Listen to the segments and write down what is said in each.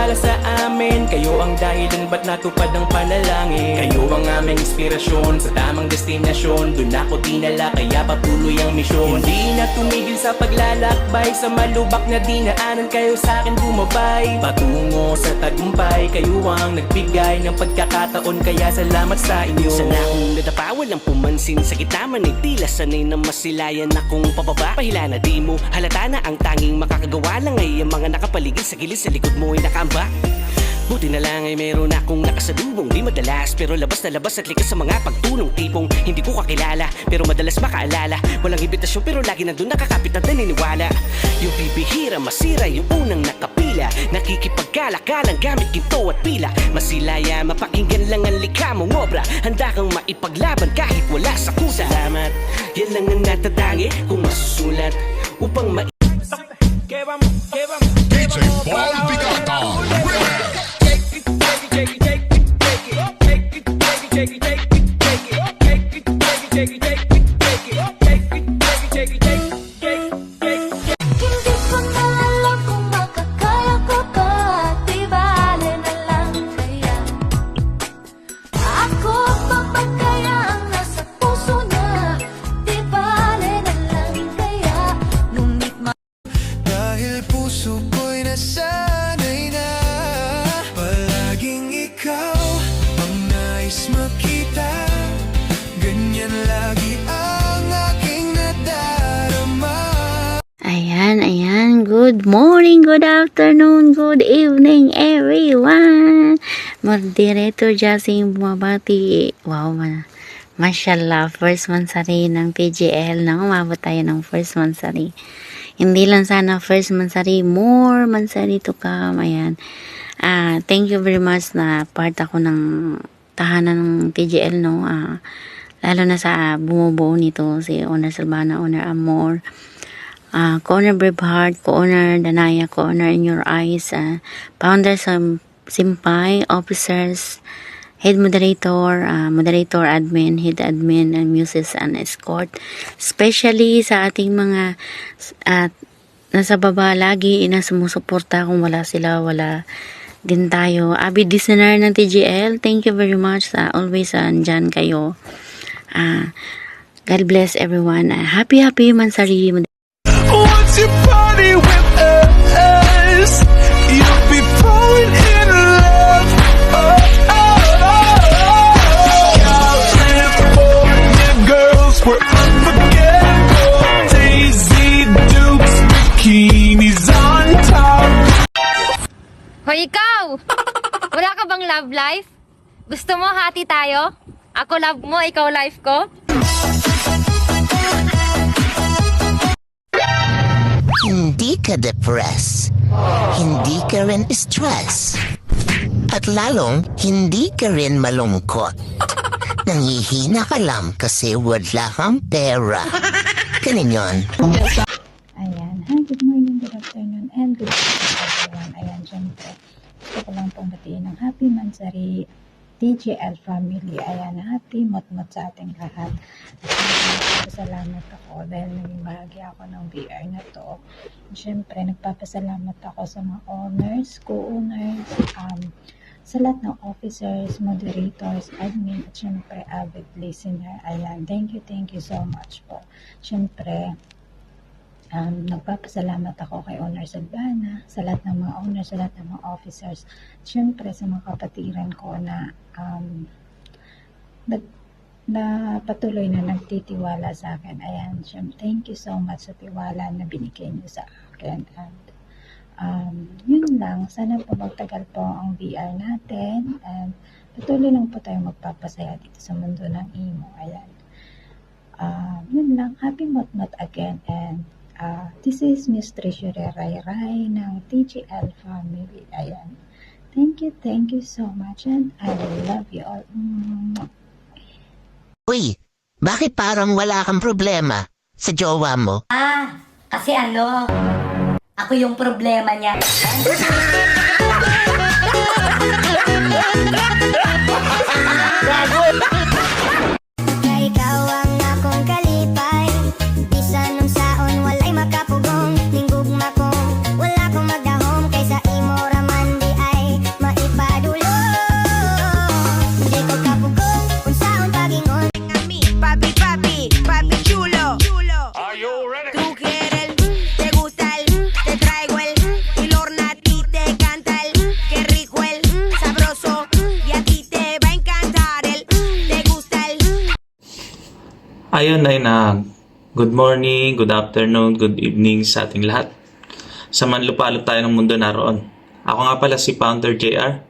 nagtitiwala sa amin. Kayo ang dahilan ba't natupad ang panalangin. Kayo ang aming inspirasyon sa tamang destinasyon. Doon ako dinala kaya patuloy ang misyon. Hindi na tumigil sa paglalakbay, sa malubak na dinaanan kayo sa akin bumabay. Patungo sa tagumpay, kayo ang nagbigay ng pagkakataon, kaya salamat sa inyo. Sana akong nadapa, walang pumansin sa kitaman ay tila sanay na masilayan akong pababa. Pahila na di mo halata na ang tanging makakagawa lang ay ang mga nakapaligid sa gilid sa likod mo ay nakamba. Buti na lang ay meron akong nakasalubong. Di madalas pero labas na labas at likas sa mga pagtulong. Tipong hindi ko kakilala pero madalas makaalala. Walang imbitasyon pero lagi nandun nakakapit at naniniwala. Yung bibihira masira yung unang nakapila. Nakikipagkalakalang gamit ginto at pila. Masilaya mapakinggan lang ang likha mong obra. Handa kang maipaglaban kahit wala sa kusa. Salamat, yan lang ang natatangi kung masusulat upang DJ Paul Bigata. Hindi ko na alam kung makakaya ko pa. Di bale na lang kaya ako papagkaya ang nasa puso na. Di bale na lang kaya ngunit Dahil puso ko'y nasanay na palaging ikaw ang nais makita. Ganyan lagi ang aking nadarama. Ayan. Good morning, good afternoon, good evening, everyone. Moderator Jasing bumabati. Wow, mashallah, first mansari ng TGL. Umabot tayo ng first mansari. Hindi lang sana first mansari, more mansari to come. Ayan. Thank you very much na part ako ng tahanan ng TGL, no? Lalo na sa bumubuo nito, si Owner Silvana, Owner Amor, Co-owner Braveheart, Co-owner Danaya, Co-owner In Your Eyes, founders Simpay, officers, head moderator, moderator admin, head admin, and muses and escort. Especially sa ating mga nasa baba lagi na sumusuporta. Kung wala sila, wala din tayo. Avid listener ng TGL, thank you very much. Always andyan kayo. God bless everyone. Happy Mansari. Once you party with us, you'll be falling in love. California girls were unforgettable. Daisy Dukes, bikinis on top. Hoy, ikaw! Wala ka bang love life? Gusto mo hati tayo? Ako love mo, ikaw life ko? Hindi ka depressed, hindi ka rin stress, at lalong hindi ka rin malungkot. Nangihina ka lang kasi wala kang pera. Ganun yun. Ayan. Hi, good morning, good afternoon, and good evening everyone. Ayan, syempre, gusto ko lang pong batiin ng Happy Mansari TGL family. Ayan, happy mot-mot sa ating lahat. Nagpapasalamat ako dahil naging bahagi ako ng VR na to. Syempre, nagpapasalamat ako sa mga owners, co-owners, sa lahat ng officers, moderators, admin, at syempre, avid listener. Ayan, thank you so much po. Syempre, nagpapasalamat ako kay Owner Silvana, sa lahat ng mga owners, sa lahat ng mga officers, syempre sa mga kapatiran ko na patuloy na nagtitiwala sa akin. Ayan, syempre, thank you so much sa tiwala na binigay niyo sa akin. And yun lang, sana po magtagal po ang VR natin, and patuloy lang po tayo magpapasaya dito sa mundo ng imo. Ayan, yun lang, happy mot-mot again, and this is Miss Treasurer Rai Rai ng TGL family. Ayan. Thank you so much, and I love you all. Uy, bakit parang wala kang problema sa jowa mo? Kasi ako yung problema niya. ikaw ang akong kalipay. Bisan ng saon walay makapugong. Ninggugma ko, wala kong magdahom. Kaysa imo raman di ay Ayun ay good morning, good afternoon, good evening sa ating lahat. Sa manlupalop tayo ng mundo naroon. Ako nga pala si Founder JR,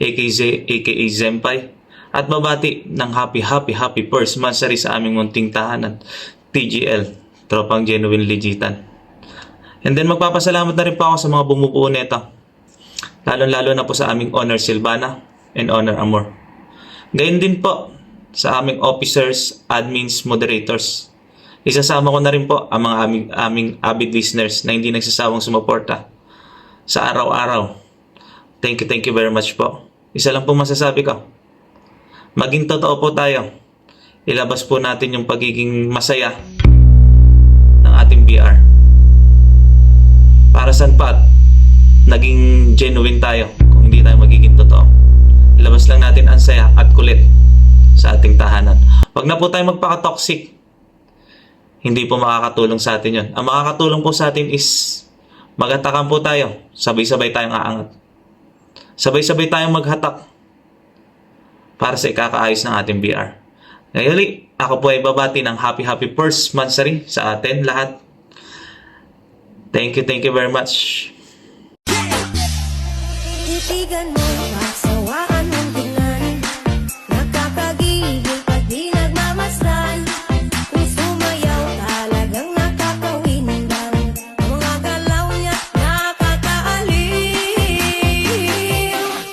aka Zenpai, at babati ng happy first monthsary sa aming munting tahanan, TGL, Tropang Genuine Legitan. And then magpapasalamat na rin po ako sa mga bumubuo nito, lalo na po sa aming Honor Silvana and Honor Amor. Gayun din po sa aming officers, admins, moderators. Isasama ko na rin po ang mga aming avid listeners na hindi nagsasawang sumuporta sa araw-araw. Thank you very much po. Isa lang po masasabi ko. Maging totoo po tayo. Ilabas po natin yung pagiging masaya ng ating BR. Para saan pa naging genuine tayo kung hindi tayo magiging totoo. Ilabas lang natin ang saya at kulit sa ating tahanan. Huwag na po tayo magpaka-toxic. Hindi po makakatulong sa atin yun. Ang makakatulong po sa atin is magatakan po tayo. Sabay-sabay tayong aangat. Sabay-sabay tayong maghatak para sa ikakaayos ng ating BR. Ngayon, ako po ay babati ng happy first monthsary sa atin lahat. Thank you very much. Titigan mo, masawaan mong tingnan. Nakakagigil pag di nagmamasdan. Kung sumayaw, talagang nakakawindang. Ang mga galaw niya, nakakaaliw.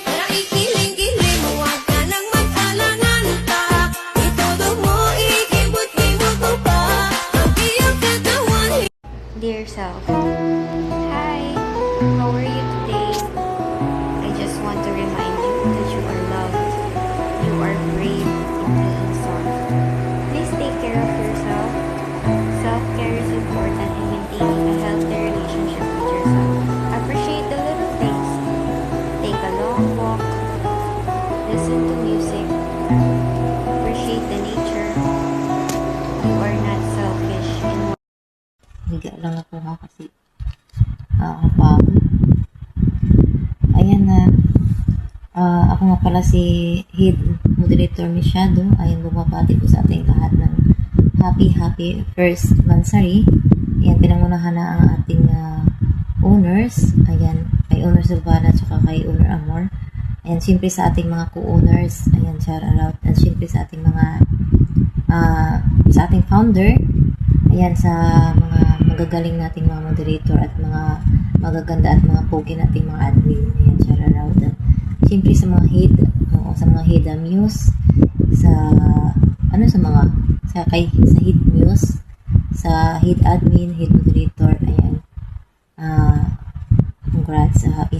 Para ikiling-giling, huwag ka nang mag-alangan pa. Itodo mo, ikibot-kibot mo pa. Ang iyong katawan. Dear self, hi, how are you today? I just want to remind you that you are loved. You are brave in being soft. Please take care of yourself. Self-care is important in maintaining a healthy relationship with yourself. Appreciate the little things. Take a long walk. Listen to music. Appreciate the nature. You are not selfish in Higa lang ako ha kasi nakakapagod. Ayan na. Ako nga pala si Head Moderator Mishado. Ayan, bumabati ko sa ating lahat ng happy first monthsary. Ayan, pinangunahan na ang ating owners. Ayan, kay Owner Silvana at saka kay Owner Amor. Ayan, siyempre sa ating mga co-owners. Ayan, shout out. And siyempre sa ating mga sa ating founder. Ayan, sa mga magagaling nating mga moderator at mga magaganda at mga pogi nating mga admin. Ayan, shout out. Siyempre sa mga head, sa mga head muse, sa head muse, sa head admin, head moderator. Ayan. Congrats sa happy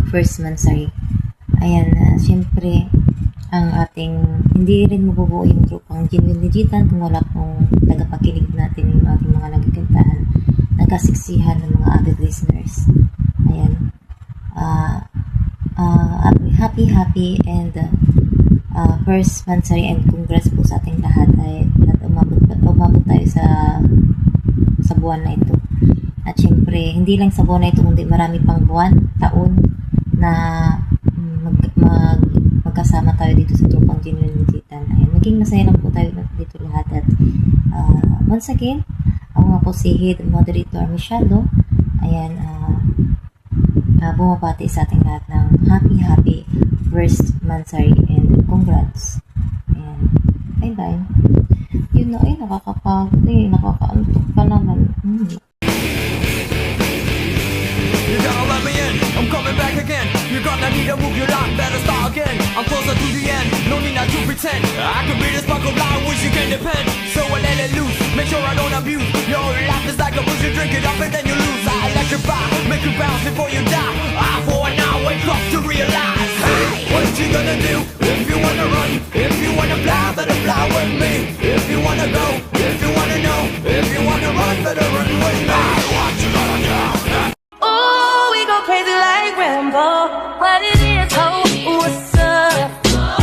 first monthsary. Ayan, siyempre ang ating hindi rin mabubuo yung Tropang Genuine Legitan kung wala pong tagapakinig natin yung ating mga nagkikantahan, nagkasiksihan ng mga avid listeners. Ayan. Happy and first monthsary and congrats po sa ating lahat at umabot tayo sa buwan na ito. At syempre, hindi lang sa buwan na ito kundi marami pang buwan, taon na magkasama tayo dito sa Tropang Genuine Legitan. Ayan, maging masaya lang po tayo dito lahat. At once again, ako nga po si Head Moderator Mishado. Ayan, bumabati sa ating lahat ng happy first monthsary and congrats. Ayan, bye-bye. Yun na, nakakapagod nakakaantok pa naman. You gotta let me in, I'm coming back again. You're gonna need to move your line, better start again. I'm closer to the end, no need not to pretend. I can be the spark of light, which you can depend. So I let it loose, make sure I don't abuse. Your life is like a booze, you drink it up and then you lose. I electrify, make you bounce before you die. I for now wake up to realize, hey, what you gonna do? If you wanna run, if you wanna fly, better fly with me. If you wanna go, if you wanna know, if you wanna run, better run with me. What you gonna do? Ooh, we go crazy like Rambo. What it is, ho, what's up?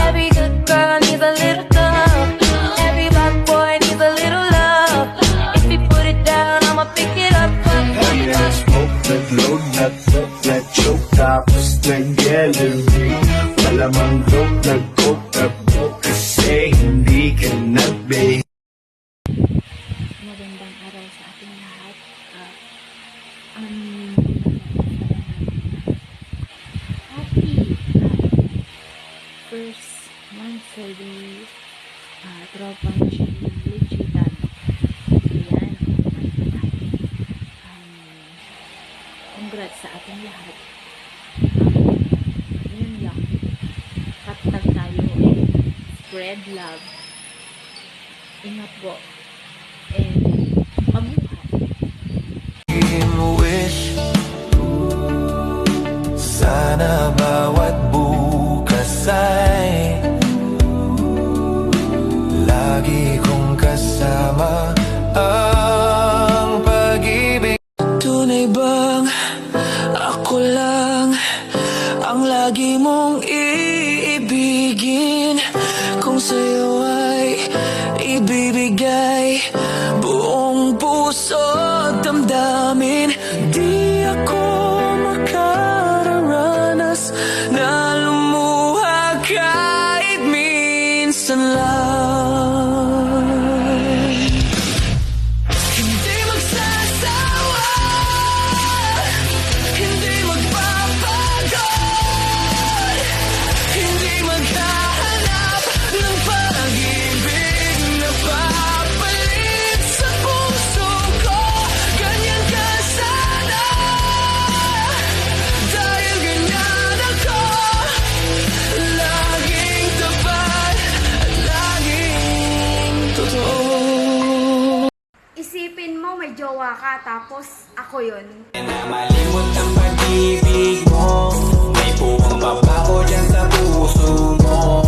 Every good girl needs a little love. Every bad boy needs a little love. If you put it down, I'ma pick it up. Smoke, nag-load, nag-coke, nag-choke, tapos nag-gallery. Malamang dope, nag-coke, nag-coke, kasi first monthly tropang lechitan. Ayan. Congrats sa ating lahat. Yun lang. Katag tayo and spread love. Ingat po. And mabuhay. Wish sana bawat bukas ay lagi kong kasama ang pag-ibig. Tunay bang ako lang ang lagi mong iibigin? Kung sa'yo ay ibibigay buong puso at damdamin, di ako makararanas na lumuha kahit minsan lang. Hindi magsasawa, hindi magpapagod, hindi maghahanap ng pag-ibig na papalit sa puso ko. Ganyan ka sana, dahil ganyan ako, laging tapat at laging totoo. Isipin mo may jowa ka tapos ako yun. Malimot ang pag-ibig mo, may puwang babaho dyan sa puso mo.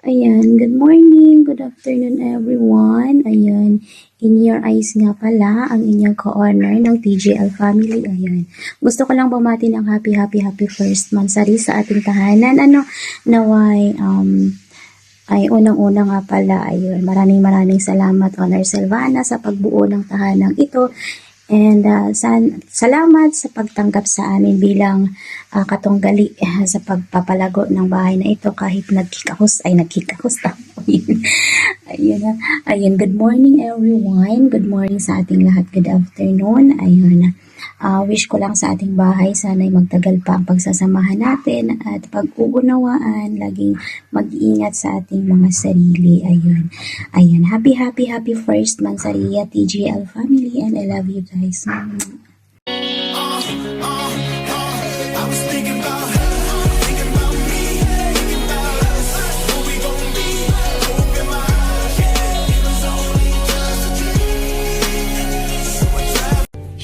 Ayan, good morning, good afternoon everyone. Ayan, in your eyes nga pala ang inyong co-owner ng TJL family. Ayan, gusto ko lang bumati ng happy first monthsary sa ating tahanan. Naway, ay unang-una nga pala, ayun, maraming salamat Honor Silvana sa pagbuo ng tahanang ito. And salamat sa pagtanggap sa amin bilang katunggali sa pagpapalago ng bahay na ito kahit nagkikahus tamo. Ayun, good morning everyone. Good morning sa ating lahat. Good afternoon. Ayun, wish ko lang sa ating bahay sana'y magtagal pa ang pagsasamahan natin at pag-uunawaan, laging mag-iingat sa ating mga sarili. Ayun, happy first monthsary TGL family, and I love you guys.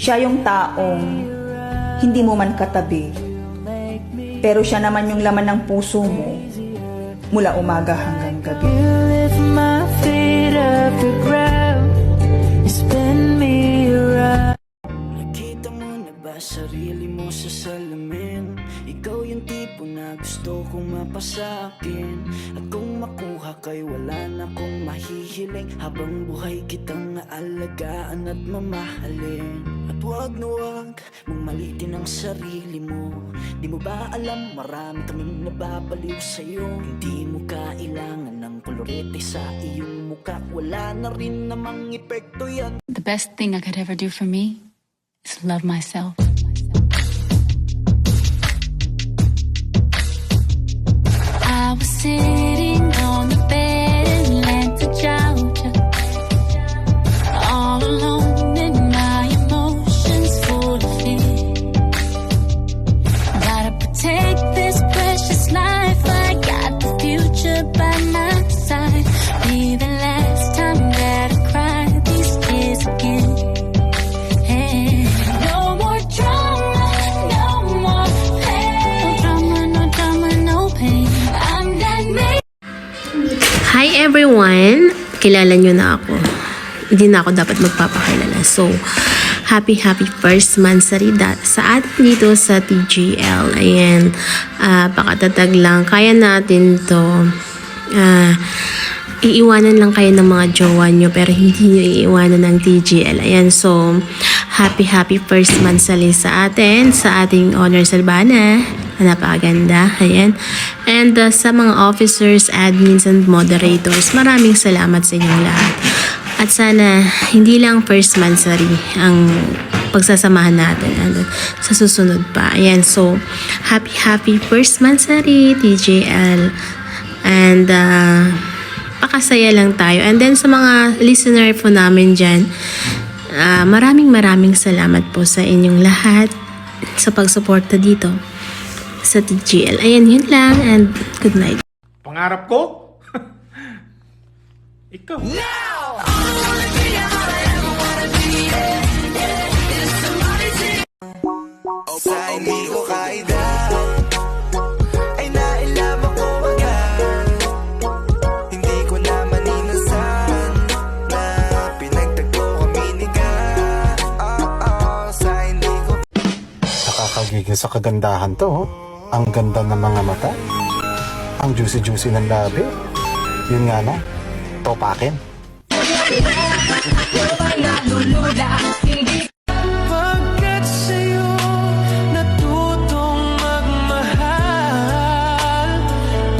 Siya yung taong hindi mo man katabi, pero siya naman yung laman ng puso mo mula umaga hanggang gabi. Nakita mo na ba sarili mo sa salamin? Ikaw yung tipo na gusto kong mapasakin. At kung makuha kay wala na kong mahihiling, habang buhay kitang aalagaan at mamahalin. At wag na wag mong malitin ang sarili mo. Di mo ba alam marami kaming nababaliw sa'yo? Hindi mo kailangan ng kolorete sa iyong muka. Wala na rin namang epekto yan. The best thing I could ever do for me is love myself. I was sitting on the bed in Atlanta, Georgia, all alone in my emotions full of fear. Gotta protect this precious life. I got the future by my side. Be the last time that I cry these tears again. Hey, no more drama, no more pain. No drama, no pain. I'm done making. Hi everyone! Kilala nyo na ako. Hindi na ako dapat magpapakilala. So, happy first monthsary sa atin dito sa TGL. Ayan, pakatatag lang. Kaya natin to. Iiwanan lang kayo ng mga jowa nyo pero hindi nyo iiwanan ng TGL. Ayan, so happy first monthsary sa atin, sa ating Honor Silvana. Napakaganda. Ayan. And sa mga officers, admins, and moderators, maraming salamat sa inyong lahat. At sana hindi lang first monthsary ang pagsasamahan natin sa susunod pa. Ayan, so happy first monthsary TJL. And pakasaya lang tayo. And then sa mga listener po namin dyan, maraming salamat po sa inyong lahat sa pagsuporta dito sa TGL. Ayan, yun lang, and good night. Pangarap ko? Ikaw. Sa hindi ko kaida ay nailaban ko agad. Hindi ko naman inasahan na pinagtagpo kami ni God. Sa hindi ko Nakakagigil sa kagandahan to, oh. Ang ganda ng mga mata. Ang juicy-juicy ng labi. Yun nga na, topakin. pagkat sa'yo natutong magmahal.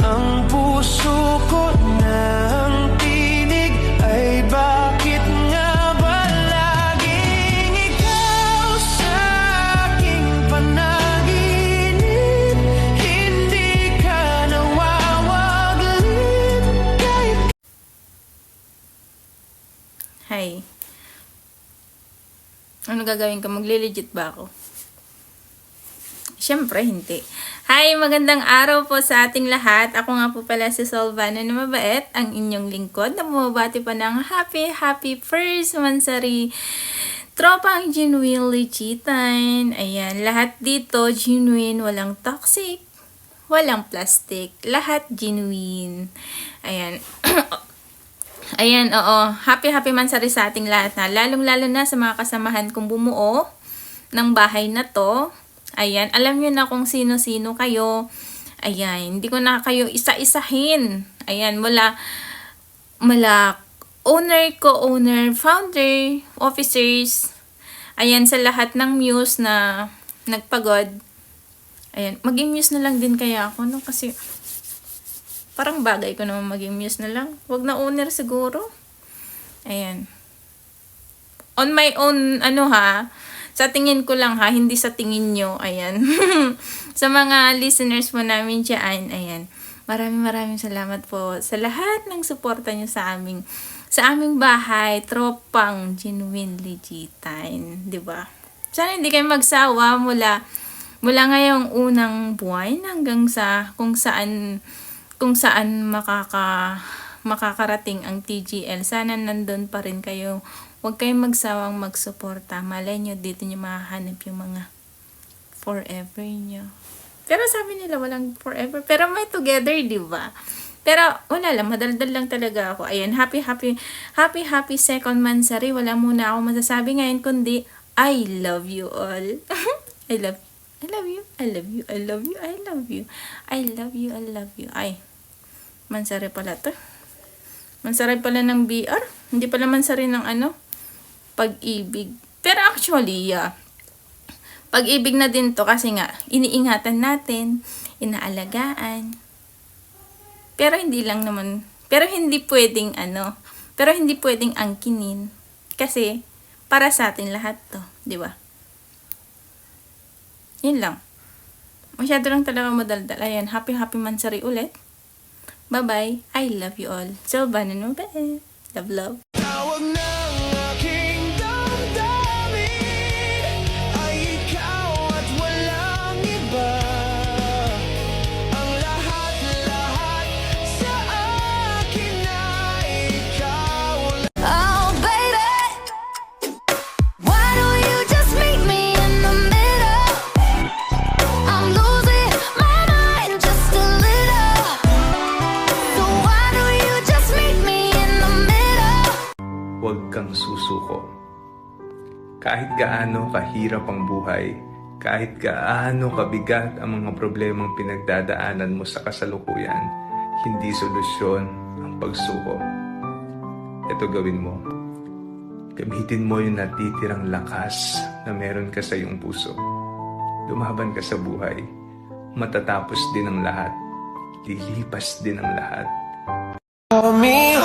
Ang puso ko ng tinig ay bakit nga ba laging ikaw sa aking panaginip? Hindi ka nawawaglit kahit Hi. Ano gagawin ko? Magli-legit ba ako? Siyempre, hindi. Hi, magandang araw po sa ating lahat. Ako nga po pala si Solvana na mabait, ang inyong lingkod na bumabati pa ng happy first mansari. Tropang genuine legitan. Ayan, lahat dito genuine, walang toxic, walang plastic. Lahat genuine. Ayan. Ayan, oo. Happy mansari sa ating lahat na. Lalong-lalo na sa mga kasamahan kong bumuo ng bahay na to. Ayan, alam nyo na kung sino-sino kayo. Ayan, hindi ko na kayo isa-isahin. Ayan, mula owner, co-owner, founder, officers. Ayan, sa lahat ng muse na nagpagod. Ayan, maging muse na lang din kaya ako, no? Kasi parang bagay ko naman maging muse na lang. Wag na owner siguro. Ayan. On my own, sa tingin ko lang ha, hindi sa tingin nyo. Ayan. Sa mga listeners mo namin dyan, ayan. Maraming salamat po sa lahat ng suporta nyo sa aming bahay. Tropang genuine legitan. Diba? Sana hindi kayo magsawa mula ngayong unang buwan hanggang sa kung saan makakarating ang TGL. Sana nandun pa rin kayo. Huwag kayong magsawang magsuporta. Malay nyo, dito nyo mahahanap yung mga forever nyo. Pero sabi nila walang forever. Pero may together, di ba? Pero wala lang, madaldal lang talaga ako. Ayan, happy second mansari. Wala muna ako masasabi ngayon kundi I love you all. I love you. Ay, mansari pala to. Mansari pala ng BR. Hindi pala mansari ng pag-ibig. Pero actually, pag-ibig na din to kasi nga, iniingatan natin, inaalagaan. Pero hindi pwedeng angkinin. Kasi, para sa atin lahat to. Di ba? Yun lang. Masyado lang talaga madaldal. Ayan, happy mansari ulit. Bye-bye. I love you all. Silvana no ba? Love. tawag ng aking damdamin ay ikaw at walang iba. Ang lahat sa akin ay ikaw. Oh, baby, why don't you just meet me in the middle? I'm losing my mind just a little. So why don't you just meet me in the middle? Huwag kang susuko. Kahit gaano kahirap ang buhay, kahit gaano kabigat ang mga problemang pinagdadaanan mo sa kasalukuyan, hindi solusyon ang pagsuko. Ito gawin mo. Gamitin mo yung natitirang lakas na meron ka sa iyong puso. Lumaban ka sa buhay. Matatapos din ang lahat. Lilipas din ang lahat. Hold me,